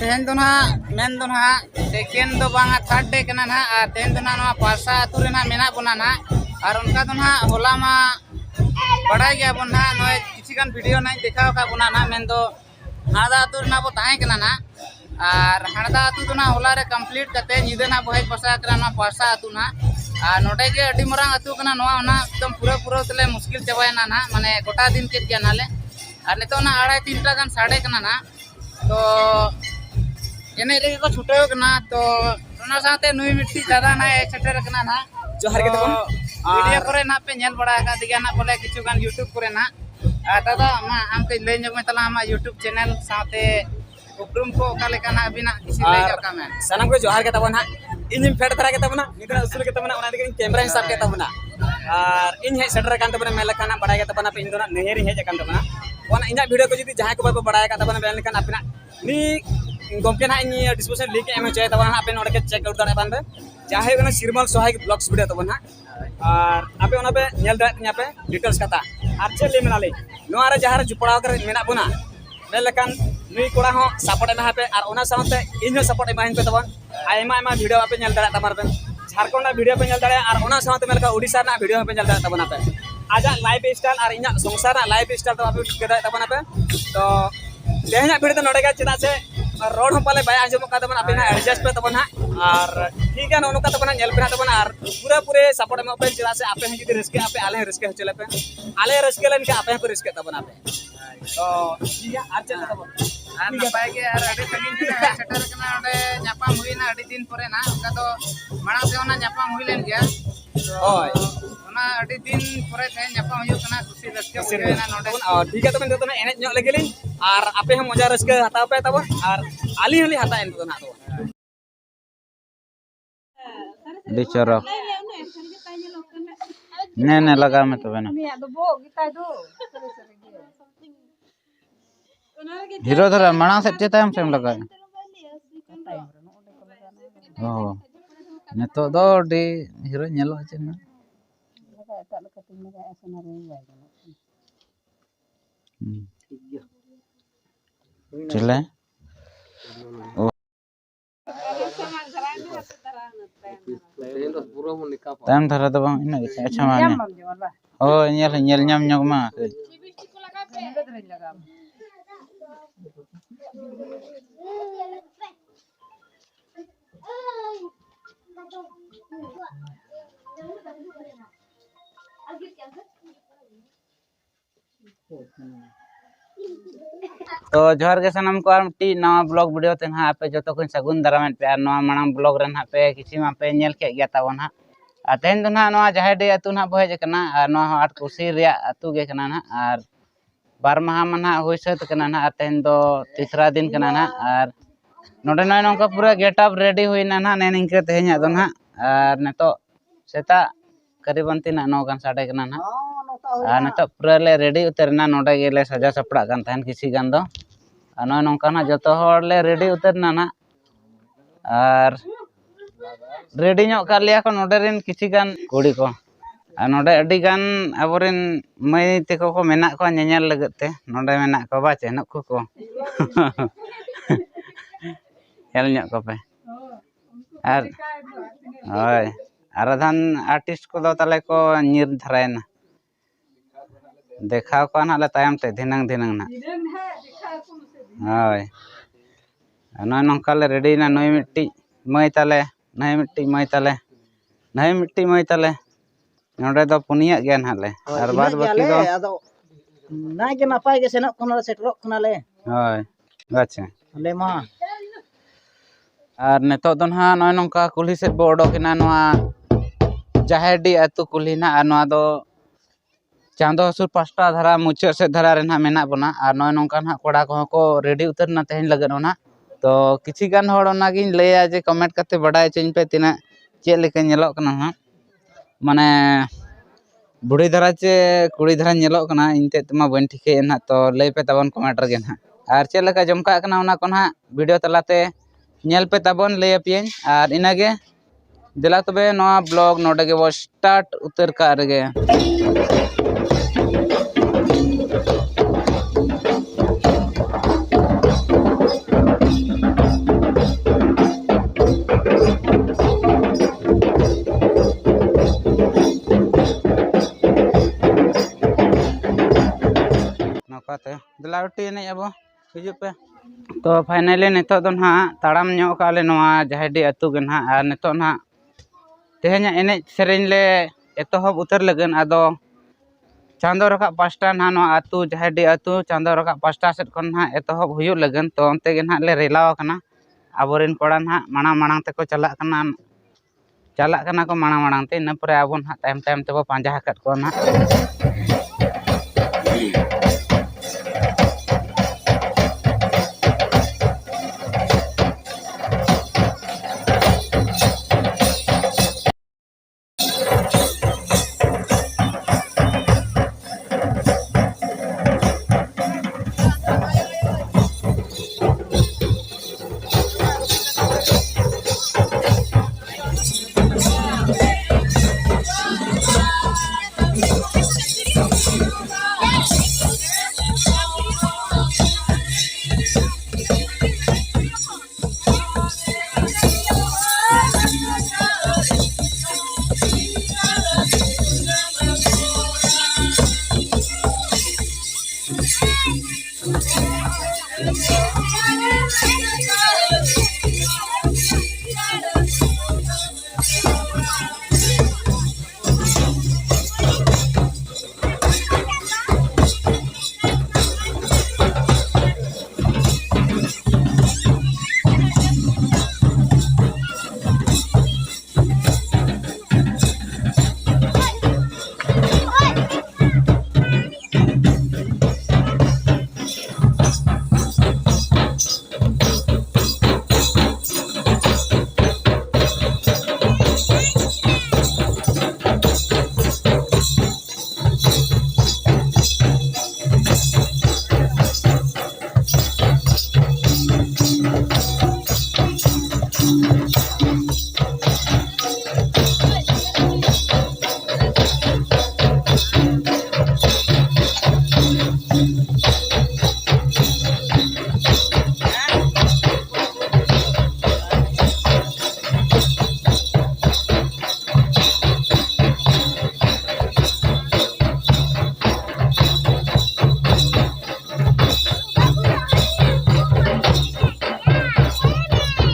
तेहन तो ना मेन तो ना सेकेंड तो बांगा थर्ड डे कना ना और तेहन तो ना पारसा आतु रे ना मेना बना ना और उनका तो ना होला मा बड़ाई गया बन ना नय किसी गान वीडियो ना देखा का बना ना मेन तो हादा आतु रे ना बो ताहे कना ना और हादा आतु तो ना होला रे कंप्लीट करते निदे ना बहै पसा करा ना पारसा आतु ना और नोडे के अडी मरांग आतु कना नवा ना एकदम पूरा पूरा तले मुश्किल चबायना ना माने गोटा दिन के गया नाले और नितो ना 2:30 गान साढ़े कना ना तो एने लेके को छुट्टे कना तो ओना साथे नुई मिट्टी ज्यादा ना सेटर कना ना जोहार के तबन वीडियो करे ना पे नेल बड़ा का दिया ना बोले किछु गान यूट्यूब करे ना दादा मा हम के ले जग में तला मा यूट्यूब चैनल साथे उपरुम को का लेका ना बिना किसी ले जका में सनम को जोहार के तबन हा इन फेड धरा के तबना निदरा उसूल के तबना ओना दिगिन कैमरा हिसाब के तबना और इन हे सेटर कान तबना मेल काना बड़ा के तबना पे इन दोना नेहरी हे जकान तबना ओना इना वीडियो को जदी जहां को बाबा बड़ा का तबना बेन लेकान अपना नी गमके ना इन डिस्क्रिप्शन लिंक एम चाहे तबना आपे नोड के चेक आउट दारे बानबे चाहे गना सिरमल सहायक ब्लॉग्स वीडियो तबना और आपे ओना पे नेल दा न्या पे डिटेल्स कता आर चे ले मेनाले नोआ रे जहां रे जुपड़ा कर मेना बना मेल लेकान नुई कोड़ा हो सपोर्ट एमा पे और ओना साथे इन सपोर्ट एमा hin पे तबन आयमा आयमा वीडियो आपे नेल दारे तमार पे झारखंड वीडियो पे नेल दारे और ओना साथे मेलका ओडिसा ना वीडियो पे नेल दारे तबना पे आजा लाइफ स्टाइल और इना संसार ना लाइफ स्टाइल तो आपे के दारे तबना पे तो तेहना वीडियो तो नोडे का चिदा से रोड हम पाले बाय आजम का तबना पे ना एडजस्ट पे तबना और ठीक है नोनो का तबना नेल पे तबना और पूरा पूरे सपोर्ट एमा पे चिदा से आपे जदी रिस्क आपे आले रिस्क चले पे आले रिस्क लन के आपे पे रिस्क तबना पे तो ठीक है आज चला तबन और नपाय के और अडी तगिन के सेटर कना ओडे न्यापाम हुईना अडी दिन परे ना उनका तो मांग से ओना न्यापाम हुई लेन गया होय ओना अडी दिन परे थे न्यापाम हुई कना खुशी रस्के होना नोडे और ठीक है तबन तो ना एने ᱧᱚᱜ लेगेली और आपे हम मजा रस्के हताव पे तबन और आली हली हता एन तो ना तो बिचारा ने लगा में तो बना हीरो धरा मणा से चेताम सेम लगा ओ ने तो दो डी हीरो नेलो चेना चले टाइम धरा तो बांग इन अच्छा माने ओ नेल ᱧᱟᱢ ᱧᱚᱜ मा तो जोहार के सनम को आर टी नवा ब्लॉग वीडियो ते ना पे जतो को सगुन दरामेन पे नवा मांग ब्लॉग रे ना पे किसी मा पे नेल के गया तावन हा तेन तो ना नवा जहाय डे अतु ना बहे कना और नवा 8 कुर्सी रे अतु गे कना ना और बार माह मा नहाग हुई सात कना ना तेहन दो तीसरा दिन कना ना और नोडे नय नोंका पूरा गेटअप रेडी हुईना ना ने निंके तेहन दो ना और नेतो सेता करीबन तीना 9 गान साढ़े कना ना और नेतो पूरा ले रेडी उतरना नोडे गेले सजा सपड़ा गान तहन किसी गान दो नय नोंका ना जतो हर ले रेडी उतरना ना और रेडी ᱧᱚᱜ ᱠᱟᱜ ᱞᱮᱭᱟ ᱠᱚ ᱱᱚᱰᱮ ᱨᱮᱱ ᱠᱤᱪᱷᱤ ᱜᱟᱱ ᱠᱩᱲᱤ ᱠᱚ ᱟᱨ ᱱᱚᱰᱮ ᱟᱹᱰᱤ ᱜᱟᱱ ᱟᱵᱚᱨᱮᱱ ᱢᱟᱹᱭ ᱛᱮᱠᱚ ᱠᱚ ᱢᱮᱱᱟᱜ ᱠᱚᱣᱟ ᱧᱮᱧᱮᱞ ᱞᱟᱹᱜᱤᱫ ᱛᱮ ᱱᱚᱰᱮ ᱢᱮᱱᱟᱜ ᱠᱚᱣᱟ ᱵᱟᱪᱮ ᱱᱩᱠᱩ ᱠᱚ ᱧᱮᱞ ᱧᱚᱜ ᱠᱚᱯᱮ ᱟᱨ ᱦᱳᱭ ᱟᱨ ᱟᱫᱷᱟᱱ ᱟᱨᱴᱤᱥᱴ ᱠᱚᱫᱚ ᱛᱟᱞᱮ ᱠᱚ ᱧᱤᱨ ᱫᱷᱟᱨᱟᱭᱮᱱᱟ ᱫᱮᱠᱷᱟᱣ ᱠᱚᱣᱟ ᱱᱟᱦᱟᱜ ᱞᱮ ᱛᱟᱭᱚᱢ te ᱫᱷᱤᱱᱟᱹᱝ ᱫᱷᱤᱱᱟᱹᱝ ᱱᱟᱦᱟᱜ ᱦᱳᱭ ᱱᱚᱜᱼᱚᱭ ᱱᱚᱝᱠᱟ ᱞᱮ ᱨᱮᱰᱤᱭᱮᱱᱟ ᱱᱩᱭ ᱢᱤᱫᱴᱤᱡ ᱢᱟᱹᱭ ᱛᱟᱞᱮ ᱱᱟᱹᱭ ᱢᱤᱫᱴᱤᱡ ᱢᱟᱹᱭ ᱛᱟᱞᱮ ᱱᱟᱹᱭ ᱢᱤᱫᱴᱤᱡ ᱢᱟᱹᱭ ᱛᱟᱞᱮ ᱱᱚᱰᱮ ᱫᱚ ᱯᱩᱱᱭᱟᱹᱜ ᱜᱮ ᱱᱟᱦᱟᱜ ᱞᱮ ᱟᱨ ᱵᱟᱫ ᱵᱟᱹᱠᱤ ᱫᱚ ᱟᱫᱚ ᱱᱟᱭ ᱜᱮ ᱱᱟᱯᱟᱭ ᱜᱮ ᱥᱮᱱᱚᱜ ᱠᱟᱱᱟ ᱥᱮᱴᱮᱨᱚᱜ ᱠᱟᱱᱟᱞᱮ ᱦᱳᱭ ᱟᱪᱪᱷᱟ ᱟᱞᱮ ᱢᱟ ᱟᱨ ᱱᱤᱛᱚᱜ ᱫᱚ ᱱᱟᱦᱟᱜ ᱱᱚᱜᱼᱚᱭ ᱱᱚᱝᱠᱟ ᱠᱩᱞᱦᱤ ᱥᱮᱫ ᱵᱚ ᱚᱰᱚᱠᱮᱱᱟ ᱱᱚᱣᱟ ᱡᱟᱦᱮᱨᱰᱤ ᱟᱹᱛᱩ ᱠᱩᱞᱦᱤ ᱱᱟᱦᱟᱜ ᱟᱨ ᱱᱚᱣᱟ ᱫᱚ ᱪᱟᱸᱫᱳ ᱦᱟᱹᱥᱩᱨ ᱯᱟᱥᱴᱟ ᱫᱷᱟᱨᱟ ᱢᱩᱪᱟᱹᱫ ᱥᱮᱫ ᱫᱷᱟᱨᱟ ᱨᱮ ᱱᱟᱦᱟᱜ ᱢᱮᱱᱟᱜ ᱵᱚᱱᱟ ᱟᱨ ᱱᱚᱜᱼᱚᱭ ᱱᱚᱝᱠᱟ ᱱᱟᱦᱟᱜ ᱠᱚᱲᱟ ᱠᱚᱦᱚᱸ ᱠᱚ ᱨᱮᱰᱤ ᱩᱛᱟᱹᱨᱱᱟ ᱛᱮᱦᱮᱧ ᱞᱟᱹᱜᱤᱫ ᱚᱱᱟ ᱛᱚ ᱠᱤᱪᱷᱤ ᱜᱟᱱ ᱦᱚᱲ ᱚᱱᱟᱜᱤᱧ ᱞᱟᱹᱭᱟ ᱡᱮ ᱠᱚᱢᱮᱱᱴ ᱠᱟᱛᱮ ᱵᱟᱰᱟᱭ ᱦᱚᱪᱚᱧ ᱯᱮ ᱛᱤᱱᱟᱹᱜ ᱪᱮᱫ ᱞᱮᱠᱟ ᱧᱮᱞᱚᱜ ᱠᱟᱱᱟ ᱦᱟᱸᱜ ᱢᱟᱱᱮ बुढ़ी धरा चे कुड़ी धरा ñeᱞᱚᱜ ᱠᱟᱱᱟ ᱤᱧ ᱛᱮᱫ ᱛᱮᱢᱟ ᱵᱟᱹᱧ ᱴᱷᱤᱠᱟᱹᱭᱮᱫ ᱱᱟᱦᱟᱜ ᱛᱚ ᱞᱟᱹᱭ ᱯᱮ ᱛᱟᱵᱚᱱ ᱠᱚᱢᱮᱱᱴ ᱨᱮᱜᱮ ᱱᱟᱦᱟᱜ ᱟᱨ ᱪᱮᱫ ᱞᱮᱠᱟ ᱡᱚᱢᱠᱟᱜ ᱠᱟᱱᱟ ᱚᱱᱟ ᱠᱚ ᱱᱟᱦᱟᱜ ᱵᱷᱤᱰᱤᱭᱳ ᱛᱟᱞᱟᱛᱮ ᱧᱮᱞ ᱯᱮ ᱛᱟᱵᱚᱱ ᱞᱟᱹᱭ ᱟᱯᱮᱭᱟᱹᱧ ᱟᱨ ᱤᱱᱟᱹᱜᱮ ᱫᱮᱞᱟ ᱛᱚᱵᱮ ᱱᱚᱣᱟ ᱵᱞᱚᱜ ᱱᱚᱰᱮ ᱜᱮᱵᱚ ᱥᱴᱟᱨᱴ ᱩᱛᱟᱹᱨ ᱠᱟᱜ ᱨᱮᱜᱮ नौकाते दिलावटी एने abo हिजुग पे तो फाइनली नितो दो ना ताड़ाम ᱧᱚᱜ ᱠᱟᱜ ᱞᱮ ᱱᱚᱣᱟ ᱡᱟᱦᱮᱨᱰᱤ ᱟᱹᱛᱩ ᱜᱮ ᱱᱟᱦᱟᱜ ᱟᱨ ᱱᱤᱛᱚᱜ ᱱᱟᱦᱟᱜ ᱛᱮᱦᱮᱧᱟᱜ ᱮᱱᱮᱡ ᱥᱮᱨᱮᱧ ᱞᱮ ᱮᱛᱚᱦᱚᱵ ᱩᱛᱟᱹᱨ ᱞᱟᱹᱜᱤᱫ ᱟᱫᱚ ᱪᱟᱸᱫᱳ ᱨᱟᱠᱟᱵ ᱯᱟᱥᱴᱟ ᱱᱟᱦᱟᱜ ᱱᱚᱣᱟ ᱟᱹᱛᱩ ᱡᱟᱦᱮᱨᱰᱤ ᱟᱹᱛᱩ ᱪᱟᱸᱫᱳ ᱨᱟᱠᱟᱵ ᱯᱟᱥᱴᱟ ᱥᱮᱫ ᱠᱷᱚᱱ ᱱᱟᱦᱟᱜ ᱮᱛᱚᱦᱚᱵ ᱦᱩᱭᱩᱜ ᱞᱟᱹᱜᱤᱫ ᱛᱚ ᱚᱱᱛᱮ ᱜᱮ ᱱᱟᱦᱟᱜ ᱞᱮ ᱨᱮᱞᱟᱣ ᱟᱠᱟᱱᱟ ᱟᱵᱚᱨᱮᱱ ᱠᱚᱲᱟ ᱱᱟᱦᱟᱜ ᱢᱟᱲᱟᱝ ᱛᱮᱠᱚ ᱪᱟᱞᱟᱜ ᱠᱟᱱᱟ ᱠᱚ ᱢᱟᱲᱟᱝ ᱛᱮ ᱤᱱᱟᱹ ᱯᱚᱨᱮ ᱟᱵᱚ ᱱᱟᱦᱟᱜ ᱛᱟᱭᱚᱢ ᱛᱮᱵᱚ ᱯᱟᱸᱡᱟ ᱟᱠᱟᱫ ᱠᱚᱣᱟ ᱱᱟᱦᱟᱜ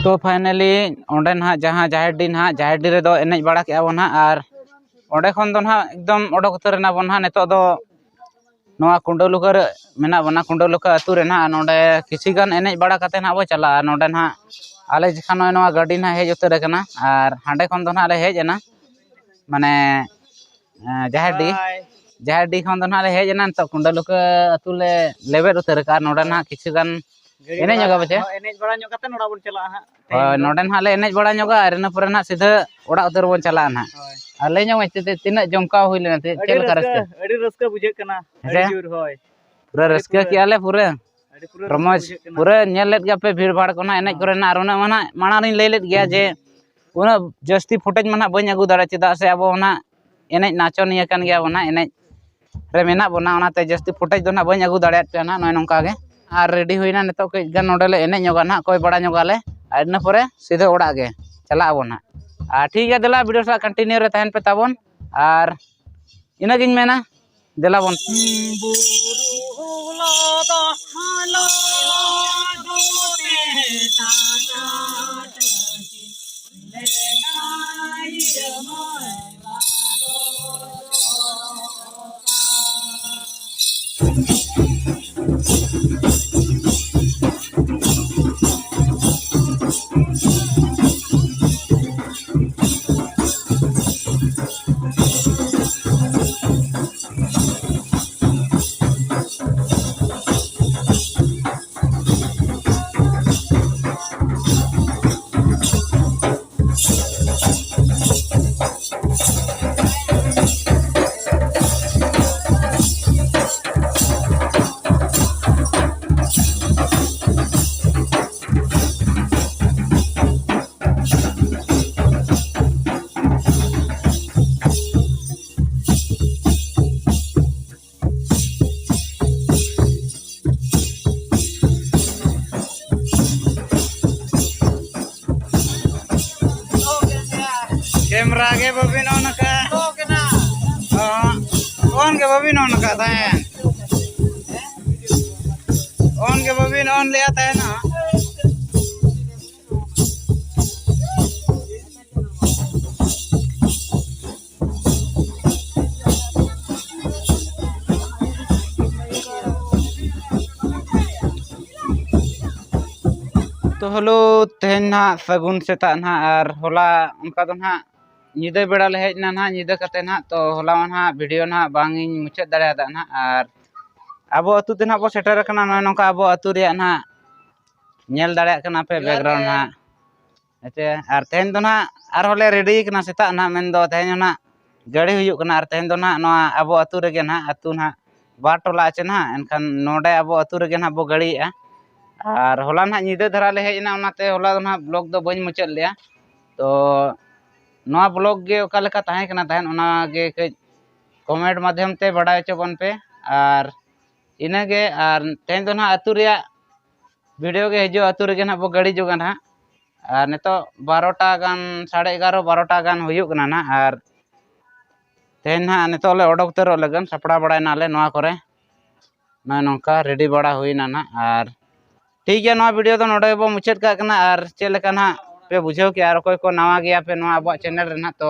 तो फाइनली ओंडे ना जहाँ जाहेरडी रेदो एनेज बाड़ा के बन और ओंडे खन दो ना एकदम ओडक उतरना बन नितो दो नोआ कुंडलुका मेना बना कुंडलुका अतु रे ना नोडे किसी गान एनेज बाड़ा कते ना बो चला नोडे ना आले जखा नोआ गाड़ी ना हेज उतर कना और हांडे खन दो ना आले हेज एना माने जाहेरडी ᱡᱟᱦᱮᱨᱰᱤ ᱠᱷᱚᱱ ᱫᱚ ᱱᱟᱦᱟᱜ ᱞᱮ ᱦᱮᱡ ᱮᱱᱟ ᱱᱤᱛᱚᱜ ᱠᱩᱸᱰᱟᱹᱞᱩᱠᱟᱹ ᱟᱹᱛᱩ ᱞᱮ ᱞᱮᱵᱮᱫ ᱩᱛᱟᱹᱨ ᱟᱠᱟᱜᱼᱟ ᱱᱚᱰᱮ ᱱᱟᱦᱟᱜ ᱠᱤᱪᱷᱩ ᱜᱟᱱ ᱮᱱᱮᱡ ᱧᱚᱜᱟ ᱵᱟᱪᱮ एनेज बड़ा ᱧᱚᱜ ᱠᱟᱛᱮ ᱱᱚᱲᱟ ᱵᱚᱱ ᱪᱟᱞᱟᱜᱼᱟ ᱦᱟᱸᱜ ᱦᱳᱭ ᱱᱚᱰᱮ ᱱᱟᱦᱟᱜ ᱞᱮ ᱮᱱᱮᱡ ᱵᱟᱲᱟ ᱧᱚᱜᱟ ᱟᱨ ᱤᱱᱟᱹ ᱯᱚᱨᱮ ᱱᱟᱦᱟᱜ ᱥᱤᱫᱷᱟᱹ ᱚᱲᱟᱜ ᱩᱛᱟᱹᱨ ᱵᱚᱱ ᱪᱟᱞᱟᱜᱼᱟ ᱱᱟᱦᱟᱜ ᱟᱨ ᱞᱟᱹᱭ ᱧᱚᱜ ᱢᱮ ᱛᱤᱱᱟᱹᱜ ᱡᱚᱢᱠᱟᱣ ᱦᱩᱭ ᱞᱮᱱᱟ ᱪᱮᱫ ᱞᱮᱠᱟ ᱨᱟᱹᱥᱠᱟᱹ ᱟᱹᱰᱤ ᱨᱟᱹᱥᱠᱟᱹ ᱵᱩᱡᱷᱟᱹᱜ ᱠᱟᱱᱟ ᱦᱮᱸᱥᱮ? ᱟᱹᱰᱤ ᱡᱳᱨ ᱦᱳᱭ ᱯᱩᱨᱟᱹ ᱨᱟᱹᱥᱠᱟᱹ ᱠᱮᱜᱼᱟ ᱞᱮ ᱯᱩᱨᱟᱹ ᱟᱹᱰᱤ ᱯᱩᱨᱟᱹ ᱨᱚᱢᱚᱡᱽ ᱯᱩᱨᱟᱹ ᱧᱮᱞ ᱞᱮᱫ ᱜᱮᱭᱟᱯᱮ ᱵᱷᱤᱲ ᱵᱷᱟᱲ ᱠᱚ ᱱᱟᱦᱟᱜ ᱮᱱᱮᱡ ᱠᱚᱨᱮᱱᱟᱜ ᱟᱨ ᱩᱱᱟᱹᱜ ᱢᱟ ᱱᱟᱦᱟᱜ ᱢᱟᱲᱟᱝ ᱨᱤᱧ ᱞᱟᱹᱭ ᱞᱮᱫ ᱜᱮᱭᱟ ᱡᱮ ᱩᱱᱟᱹᱜ ᱡᱟᱹᱥᱛᱤ ᱯᱷᱩᱴᱮᱡᱽ ᱢᱟ ᱱᱟᱦᱟᱜ ᱵᱟᱹᱧ ᱟᱹᱜᱩ ᱫᱟᱲᱮᱭᱟᱜᱼᱟ ᱪᱮᱫᱟᱜ ᱥᱮ ᱟᱵᱚ ᱚᱱᱟ ᱮᱱᱮᱡ ᱱᱟᱪᱚᱱᱤᱭᱟᱹ ᱠᱟᱱ ᱜᱮᱭᱟ ᱵᱚᱱ ᱱᱟᱦᱟᱜ ᱮᱱᱮᱡ ᱨᱮ ᱢᱮᱱᱟᱜ ᱵᱚᱱᱟ ᱚᱱᱟᱛᱮ ᱡᱟᱹᱥᱛᱤ ᱯᱷᱩᱴᱮᱡᱽ ᱫᱚ ᱱᱟᱦᱟᱜ ᱵᱟᱹᱧ ᱟᱹᱜᱩ ᱫᱟᱲᱮᱭᱟᱫ ᱯᱮᱭᱟ ᱱᱟᱦᱟᱜ ᱱᱚᱜᱼᱚᱭ ᱱᱚᱝᱠᱟ ᱜᱮ ᱟᱨ ᱨᱮᱰᱤ ᱦᱩᱭᱱᱟ ᱱᱤᱛᱚᱜ ᱠᱟᱹᱡ ᱜᱟᱱ ᱱᱚᱰᱮ ᱞᱮ ᱮᱱᱮᱡ ᱧᱚᱜᱟ ᱱᱟᱦᱟᱜ ᱠᱚᱭ ᱵᱟᱲᱟ ᱧᱚᱜᱟ ᱞᱮ ᱟᱨ ᱤᱱᱟᱹ ᱯᱚᱨᱮ ᱥᱤᱫᱷᱟᱹ ᱚᱲᱟᱜ ᱜᱮ ᱪᱟᱞᱟᱜ ᱟᱵᱚᱱ ᱱᱟᱦᱟᱜ ᱟᱨ ᱴᱷᱤᱠ ᱜᱮᱭᱟ ᱫᱮᱞᱟ ᱵᱷᱤᱰᱤᱭᱳ ᱥᱟᱞᱟᱜ ᱠᱚᱱᱴᱤᱱᱤᱭᱩ ᱨᱮ ᱛᱟᱦᱮᱱ ᱯᱮ ᱛᱟᱵᱚᱱ ᱟᱨ ᱤᱱᱟᱹᱜᱤᱧ ᱢᱮᱱᱟ ᱫᱮᱞᱟ ᱵᱚᱱ कैमरा के बबिन ऑन का ऑन के बबिन ऑन का था ऑन के बबिन ऑन लिया था ना तो हेलो तेहन ना सगुन सेता ना और होला उनका तो ना ᱧᱤᱫᱟᱹ बेड़ा ले हेज ना ᱧᱤᱫᱟᱹ कते ना तो होला ना वीडियो ना बांगिन मुचाद दाड़ा ना और आबो अतु ते ना बो सेटर कना नय नोका आबो अतु रे ना नेल दाड़ा कना पे बैकग्राउंड ना अच्छा और तेहन तो ना और होले रेडी कना सेता ना मेन दो तेहन ना गाड़ी हुयु कना और तेहन दो ना नोआ आबो अतु रे गे ना अतु ना बार टोला आचे ना एनखान नोडे आबो अतु रे गे ना बो गाड़ीया और होला ना ᱧᱤᱫᱟᱹ धरा ले हेज ना ओनाते होला ना ब्लॉग दो बኝ मुचाद लिया तो नोआ ब्लॉग गे ओका लेका ताहे कना ताहेन ओना गे कई कमेंट माध्यम ते बड़ाय च बन पे और इनागे और तेहन दो ना अतु रे वीडियो गे हिजो अतु रे गे ना बो गाड़ी जोगा ना और नितो 12टा गान 11:30 12टा गान हुयु कना ना और तेहन ना नितो ले ओडोक तरो लगन सपड़ा बड़ाय नाले नोआ करे नय नोंका रेडी बड़ा हुईना ना और ठीक गया नोआ वीडियो तो नोडे बो मुचाद का कना और चेल लेका ना पे बुझाव के और कोई को नवा गया पे नोआ अब चैनल रे ना तो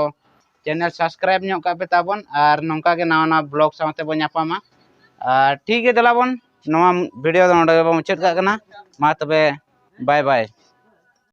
चैनल सब्सक्राइब ᱧᱚᱜ का पे ताबन और नोंका के नवा नवा ब्लॉग साथे बो ᱧᱟᱯᱟᱢᱟ और ठीक है दला बन नोआ वीडियो तो नोडे बो मुचाद का कना मा तबे बाय बाय।